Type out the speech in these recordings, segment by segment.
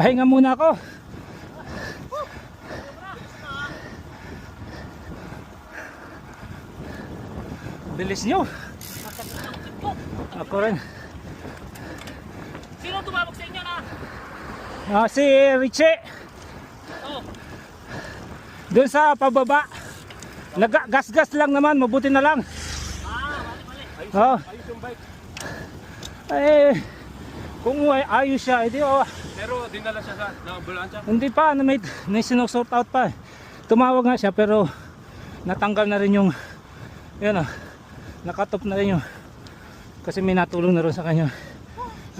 Pahinga muna ako. Bilis nyo. Ako rin. Sino tumawag sa inyo na? Si Richie. Oh. Doon sa pababa. Nag-gas-gas lang naman, mabuti na lang. Mali. Oh. Ayos yung bike. Eh, kung ayos siya, edi oh. Pero dinala siya sa ambulansya. Hindi pa, may sinusort out pa. Tumawag nga siya pero natanggal na rin yung, yun oh, nakatop na rin yung, kasi may natulong na rin sa kanya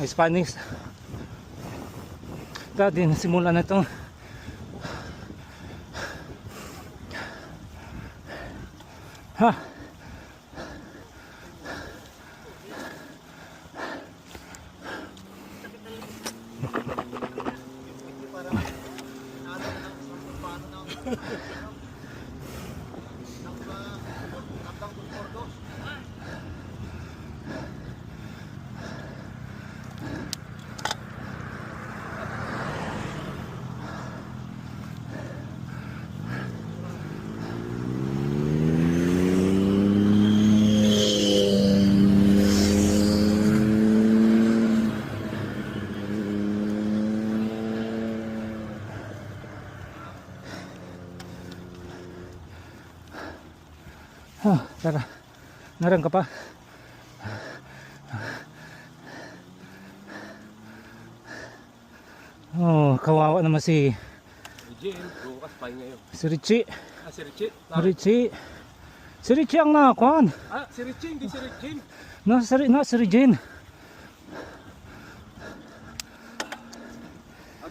ay Spanish. Dati nasimula na itong ha. Tara, narang ka pa. Oh, kawawa naman si Bukas pahinga yun. si Richie. Si Richie? Si Richie ang nakakuhan. Si Richie, hindi si Richie. Si Regine.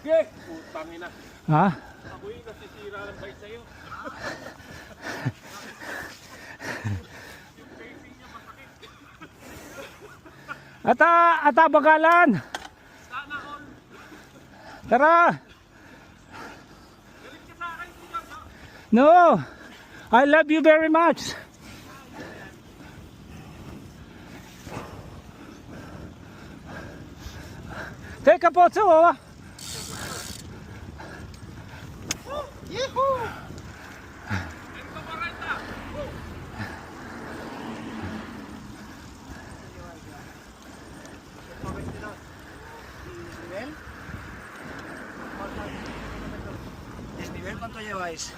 Okay, putang ina. Ha? Ako yung nasisira ng bike sa'yo. Ata bagalan. Sana all. Tara. Galit ka sa akin, No. I love you very much. Take a photo. Yehoo! ¿Desnivel cuánto lleváis?